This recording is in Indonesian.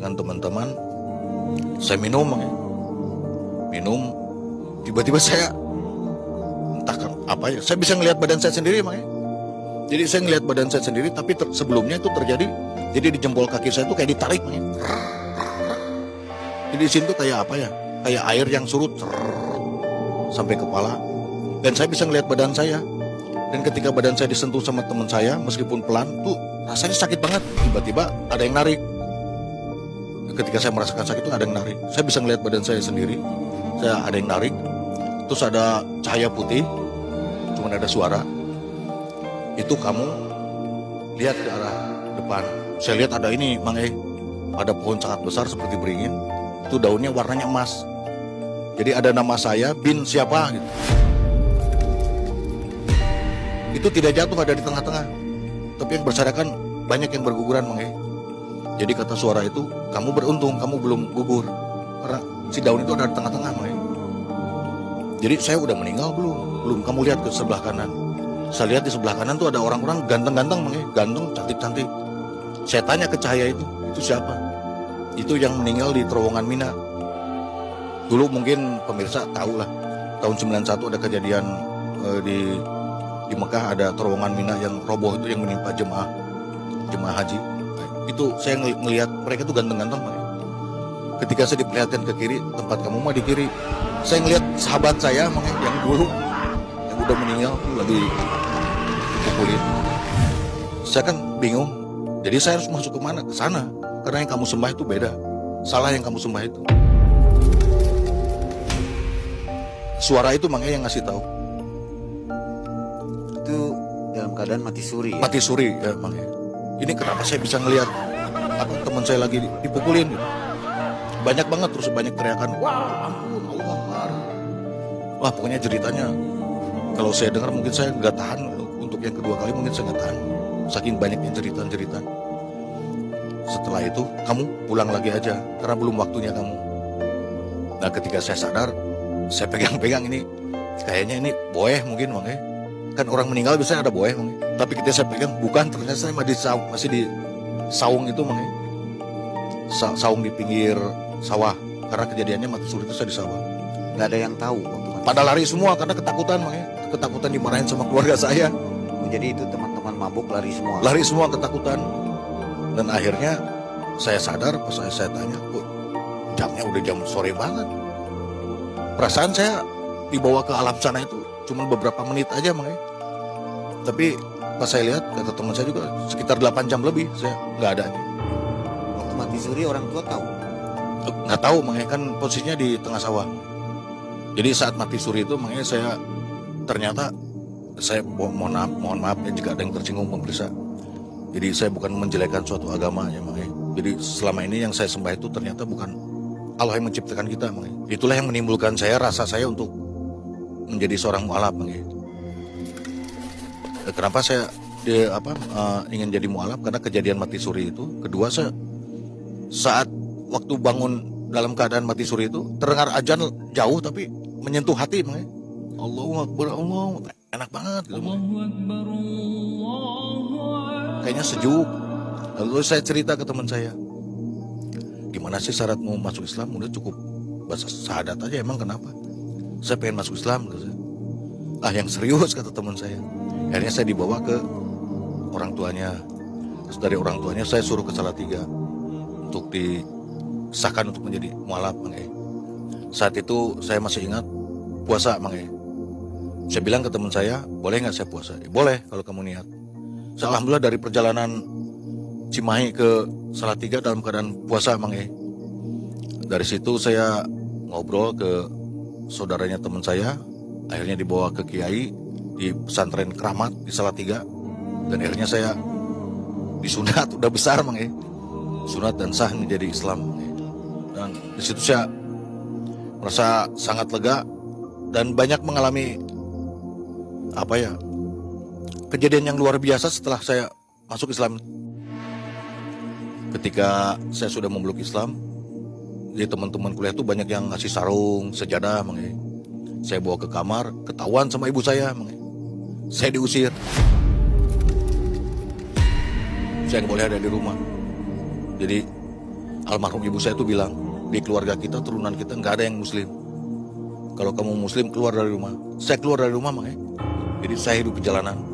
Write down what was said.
dengan teman-teman. Saya minum, Mang. Minum, tiba-tiba saya entah apa ya, saya bisa ngelihat badan saya sendiri, Mang. Jadi saya ngelihat badan saya sendiri, tapi sebelumnya itu terjadi, jadi di jempol kaki saya itu kayak ditarik, Mang. Jadi di sini tuh kayak apa ya? Kayak air yang surut sampai kepala. Dan saya bisa ngelihat badan saya. Dan ketika badan saya disentuh sama teman saya, meskipun pelan, tuh rasanya sakit banget. Tiba-tiba ada yang narik. Ketika saya merasakan sakit itu ada yang narik. Saya bisa ngelihat badan saya sendiri. Saya ada yang narik. Terus ada cahaya putih. Cuman ada suara. Itu kamu lihat ke arah depan. Saya lihat ada ini, Mang. Ada pohon sangat besar seperti beringin. Itu daunnya warnanya emas. Jadi ada nama saya, bin siapa gitu. Itu tidak jatuh, ada di tengah-tengah. Tapi yang berserakan banyak yang berguguran, Mang. Jadi kata suara itu, kamu beruntung, kamu belum gugur. Karena si daun itu ada di tengah-tengah, Mang. Jadi saya udah meninggal belum? Belum. Kamu lihat ke sebelah kanan. Saya lihat di sebelah kanan tuh ada orang-orang ganteng-ganteng, Mang. Ganteng, cantik-cantik. Saya tanya ke cahaya itu siapa? Itu yang meninggal di terowongan Mina. Dulu mungkin pemirsa tahu lah, tahun 91 ada kejadian di Mekah, ada terowongan Mina yang roboh itu yang menimpa jemaah haji. Itu saya ngelihat mereka itu ganteng-ganteng. Ketika saya diperlihatkan ke kiri, tempat kamu mah di kiri, saya ngelihat sahabat saya yang dulu yang udah meninggal lagi dipukulin. Saya kan bingung. Jadi saya harus masuk ke mana? Ke sana. Karena yang kamu sembah itu beda. Salah yang kamu sembah itu. Suara itu Mang yang ngasih tahu. Itu dalam keadaan mati suri ya? Mati suri ya, Mang. Ini kenapa saya bisa ngelihat teman saya lagi dipukulin gitu. Banyak banget, terus banyak teriakan, wah ampun, Allah Akbar. Wah pokoknya ceritanya, kalau saya dengar mungkin saya nggak tahan. Untuk yang kedua kali mungkin saya nggak tahan, saking banyaknya cerita. Setelah itu kamu pulang lagi aja, karena belum waktunya kamu. Nah ketika saya sadar, saya pegang-pegang ini, kayaknya ini boeh mungkin, Mang. Kan orang meninggal biasanya ada boeh, Mang. Tapi ketika saya pegang, bukan, ternyata saya masih di saung itu, Mang. Saung di pinggir sawah. Karena kejadiannya mati suri itu saya di sawah. Nggak ada yang tahu waktu mati. Pada lari semua karena ketakutan, Mang. Ketakutan dimarahin sama keluarga saya. Jadi itu teman-teman mabuk lari semua? Lari semua ketakutan. Dan akhirnya saya sadar pas saya tanya, kok jamnya udah jam sore banget. Perasaan saya dibawa ke alam sana itu cuma beberapa menit aja, Mang. Tapi pas saya lihat, kata teman saya juga sekitar 8 jam lebih saya nggak ada. Waktu mati suri orang tua tahu? Nggak tahu, Mang, kan posisinya di tengah sawah. Jadi saat mati suri itu, Mang, saya ternyata saya mohon maaf ya jika ada yang tersinggung pemirsa. Jadi saya bukan menjelekkan suatu agama ya, Mang. Jadi selama ini yang saya sembah itu ternyata bukan Allah yang menciptakan kita, Mang. Itulah yang menimbulkan rasa saya untuk menjadi seorang mu'alaf, Mang. Kenapa saya ingin jadi mu'alaf? Karena kejadian mati suri itu. Kedua, saya saat waktu bangun dalam keadaan mati suri itu terdengar azan jauh tapi menyentuh hati, Mang. Allahu Akbar, Allah, enak banget gitu, Mang. Kayaknya sejuk. Lalu saya cerita ke teman saya, gimana sih syarat mau masuk Islam? Udah cukup bahasa syahadat aja, emang kenapa? Saya pengen masuk Islam, kata saya. Yang serius, kata teman saya. Akhirnya saya dibawa ke orang tuanya. Terus dari orang tuanya saya suruh ke Salatiga untuk disahkan untuk menjadi mu'alaf, Mang. Saat itu saya masih ingat puasa, Mang. Saya bilang ke teman saya, boleh nggak saya puasa? Boleh kalau kamu niat. Alhamdulillah dari perjalanan Cimahi ke Salatiga dalam keadaan puasa, Mang. Dari situ saya ngobrol ke saudaranya teman saya, akhirnya dibawa ke kiai di pesantren Keramat di Salatiga, dan akhirnya saya disunat, udah besar, Mang. Sunat dan sah menjadi Islam. Dan di situ saya merasa sangat lega dan banyak mengalami kejadian yang luar biasa setelah saya masuk Islam. Ketika saya sudah memeluk Islam, jadi teman-teman kuliah itu banyak yang ngasih sarung, sejadah, Mang. Saya bawa ke kamar, ketahuan sama ibu saya, Mang. Saya diusir. Saya nggak boleh ada di rumah. Jadi almarhum ibu saya itu bilang, di keluarga kita, turunan kita nggak ada yang muslim. Kalau kamu muslim keluar dari rumah. Saya keluar dari rumah makanya. Jadi saya hidup di jalanan.